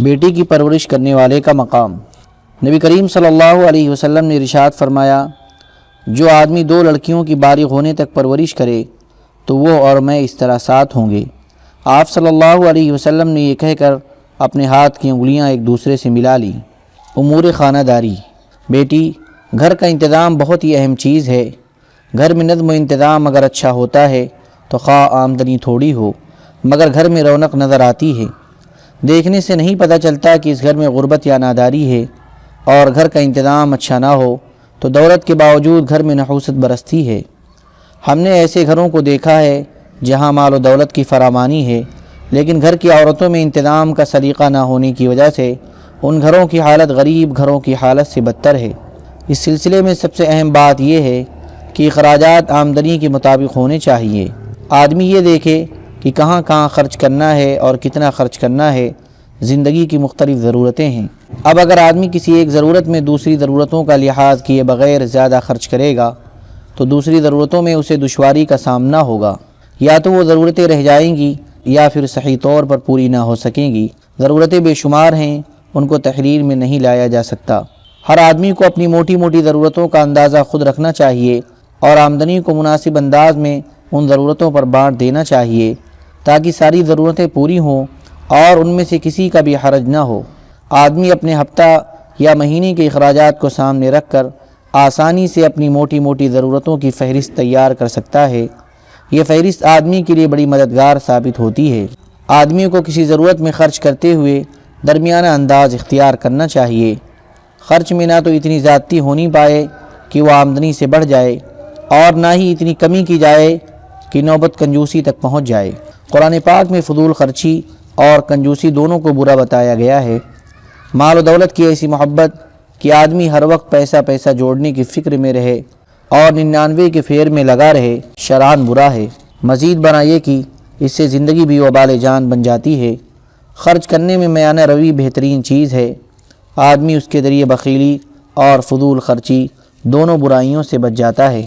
بیٹی کی پرورش کرنے والے کا مقام۔ نبی کریم صلی اللہ علیہ وسلم نے ارشاد فرمایا، جو آدمی 2 لڑکیوں کی بالغ ہونے تک پرورش کرے تو وہ اور میں اس طرح ساتھ ہوں گے۔ آپ صلی اللہ علیہ وسلم نے یہ کہہ کر اپنے ہاتھ کی انگلیاں ایک دوسرے سے ملا لی۔ امور خانہ داری۔ بیٹی، گھر کا انتظام بہت ہی اہم چیز ہے۔ گھر میں نظم و انتظام اگر اچھا ہوتا ہے تو خواہ آمدنی تھوڑی ہو مگر گھر میں رونق نظر آتی ہے۔ دیکھنے سے نہیں پتہ چلتا کہ اس گھر میں غربت یا ناداری ہے، اور گھر کا انتظام اچھا نہ ہو تو دولت کے باوجود گھر میں نحوست برستی ہے۔ ہم نے ایسے گھروں کو دیکھا ہے جہاں مال و دولت کی فراوانی ہے، لیکن گھر کی عورتوں میں انتظام کا سلیقہ نہ ہونے کی وجہ سے ان گھروں کی حالت غریب گھروں کی حالت سے بدتر ہے۔ اس سلسلے میں سب سے اہم بات یہ ہے کہ اخراجات آمدنی کے مطابق ہونے چاہیے۔ آدمی یہ دیکھے کہ کہاں کہاں خرچ کرنا ہے اور کتنا خرچ کرنا ہے۔ زندگی کی مختلف ضرورتیں ہیں۔ اب اگر آدمی کسی ایک ضرورت میں دوسری ضرورتوں کا لحاظ کیے بغیر زیادہ خرچ کرے گا تو دوسری ضرورتوں میں اسے دشواری کا سامنا ہوگا۔ یا تو وہ ضرورتیں رہ جائیں گی یا پھر صحیح طور پر پوری نہ ہو سکیں گی۔ ضرورتیں بے شمار ہیں، ان کو تحریر میں نہیں لایا جا سکتا۔ ہر آدمی کو اپنی موٹی موٹی ضرورتوں کا اندازہ خود رکھنا چاہیے اور آمدنی کو مناسب انداز میں ان ضرورتوں پر بانٹ دینا چاہیے تاکہ ساری ضرورتیں پوری ہوں اور ان میں سے کسی کا بھی حرج نہ ہو۔ آدمی اپنے ہفتہ یا مہینے کے اخراجات کو سامنے رکھ کر آسانی سے اپنی موٹی موٹی ضرورتوں کی فہرست تیار کر سکتا ہے۔ یہ فہرست آدمی کے لیے بڑی مددگار ثابت ہوتی ہے۔ آدمی کو کسی ضرورت میں خرچ کرتے ہوئے درمیانہ انداز اختیار کرنا چاہیے۔ خرچ میں نہ تو اتنی زیادتی ہونی پائے کہ وہ آمدنی سے بڑھ جائے اور نہ ہی اتنی کمی کی جائے کہ نوبت کنجوسی تک پہنچ جائے۔ قرآن پاک میں فضول خرچی اور کنجوسی دونوں کو برا بتایا گیا ہے۔ مال و دولت کی ایسی محبت کہ آدمی ہر وقت پیسہ پیسہ جوڑنے کی فکر میں رہے اور 99 کے پھیر میں لگا رہے، شرعاً برا ہے۔ مزید برآں یہ کہ اس سے زندگی بھی وبال جان بن جاتی ہے۔ خرچ کرنے میں میانہ روی بہترین چیز ہے۔ آدمی اس کے ذریعے بخیلی اور فضول خرچی دونوں برائیوں سے بچ جاتا ہے۔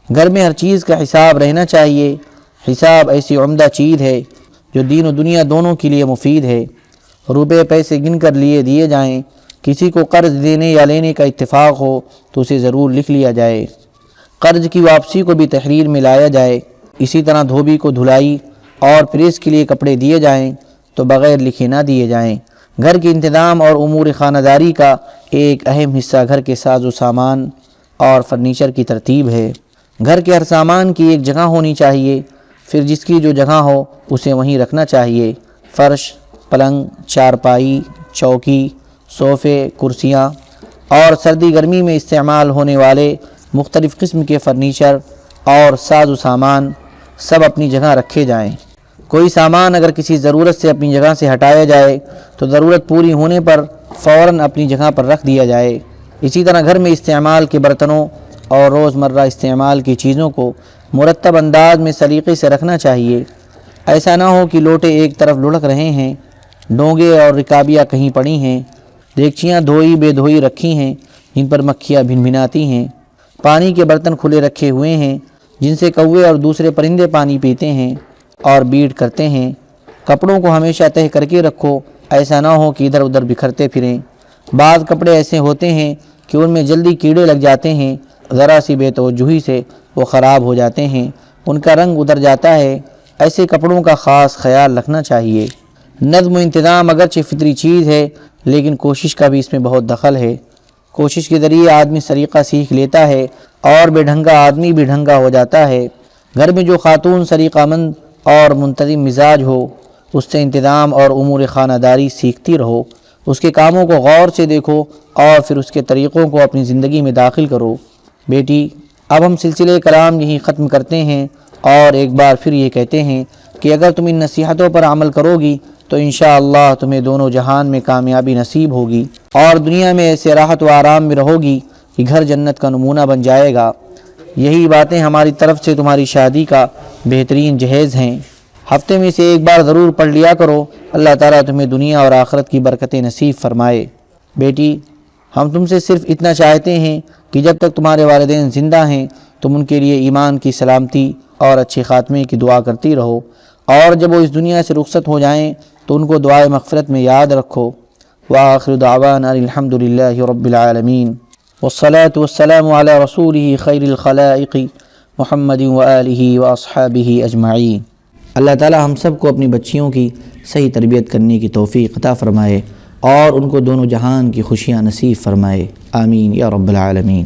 گھر میں ہر چیز کا حساب رہنا چاہیے۔ حساب ایسی عمدہ چیز ہے جو دین و دنیا دونوں کے لیے مفید ہے۔ روپے پیسے گن کر دیے جائیں، کسی کو قرض دینے یا لینے کا اتفاق ہو تو اسے ضرور لکھ لیا جائے۔ قرض کی واپسی کو بھی تحریر میں لایا جائے۔ اسی طرح دھوبی کو دھلائی اور پریس کے لیے کپڑے دیے جائیں تو بغیر لکھے نہ دیے جائیں۔ گھر کے انتظام اور امور خانہ داری کا ایک اہم حصہ گھر کے ساز و سامان اور فرنیچر کی ترتیب ہے۔ گھر کے ہر سامان کی ایک جگہ ہونی چاہیے، پھر جس کی جو جگہ ہو اسے وہیں رکھنا چاہیے۔ فرش، پلنگ، چارپائی، چوکی، صوفے، کرسیاں اور سردی گرمی میں استعمال ہونے والے مختلف قسم کے فرنیچر اور ساز و سامان سب اپنی جگہ رکھے جائیں۔ کوئی سامان اگر کسی ضرورت سے اپنی جگہ سے ہٹایا جائے تو ضرورت پوری ہونے پر فوراً اپنی جگہ پر رکھ دیا جائے۔ اسی طرح گھر میں استعمال کے برتنوں اور روزمرہ استعمال کی چیزوں کو مرتب انداز میں سلیقے سے رکھنا چاہیے۔ ایسا نہ ہو کہ لوٹے ایک طرف لڑک رہے ہیں، ڈونگے اور رکابیاں کہیں پڑی ہیں، دیگچیاں دھوئی بے دھوئی رکھی ہیں جن پر مکھیاں بھنبھناتی ہیں، پانی کے برتن کھلے رکھے ہوئے ہیں جن سے کوے اور دوسرے پرندے پانی پیتے ہیں اور بیٹ کرتے ہیں۔ کپڑوں کو ہمیشہ تہہ کر کے رکھو، ایسا نہ ہو کہ ادھر ادھر بکھرتے پھریں۔ بعض کپڑے ایسے ہوتے ہیں کہ ان میں جلدی کیڑے لگ جاتے ہیں، ذرا سی بے توجہی سے وہ خراب ہو جاتے ہیں، ان کا رنگ اتر جاتا ہے۔ ایسے کپڑوں کا خاص خیال رکھنا چاہیے۔ نظم و انتظام اگرچہ فطری چیز ہے لیکن کوشش کا بھی اس میں بہت دخل ہے۔ کوشش کے ذریعے آدمی سلیقہ سیکھ لیتا ہے اور بے ڈھنگا آدمی بھی ڈھنگا ہو جاتا ہے۔ گھر میں جو خاتون سلیقہ مند اور منتظم مزاج ہو اس سے انتظام اور امور خانہ داری سیکھتی رہو، اس کے کاموں کو غور سے دیکھو اور پھر اس کے طریقوں کو اپنی زندگی میں داخل کرو۔ بیٹی، اب ہم سلسلے کلام یہیں ختم کرتے ہیں اور ایک بار پھر یہ کہتے ہیں کہ اگر تم ان نصیحتوں پر عمل کرو گی تو انشاءاللہ تمہیں دونوں جہان میں کامیابی نصیب ہوگی اور دنیا میں ایسے راحت و آرام میں رہو گی کہ گھر جنت کا نمونہ بن جائے گا۔ یہی باتیں ہماری طرف سے تمہاری شادی کا بہترین جہیز ہیں۔ ہفتے میں سے ایک بار ضرور پڑھ لیا کرو۔ اللہ تعالیٰ تمہیں دنیا اور آخرت کی برکتیں نصیب فرمائے۔ بیٹی، ہم تم سے صرف اتنا چاہتے ہیں کہ جب تک تمہارے والدین زندہ ہیں تم ان کے لیے ایمان کی سلامتی اور اچھے خاتمے کی دعا کرتی رہو، اور جب وہ اس دنیا سے رخصت ہو جائیں تو ان کو دعائے مغفرت میں یاد رکھو۔ وآخر دعوانا الحمد للہ رب العالمین والصلاة والسلام علی رسولہ خیر الخلائق محمد وآلہ واصحابہ اجمعین۔ اللہ تعالی ہم سب کو اپنی بچیوں کی صحیح تربیت کرنے کی توفیق عطا فرمائے اور ان کو دونوں جہان کی خوشیاں نصیب فرمائے، آمین یا رب العالمین۔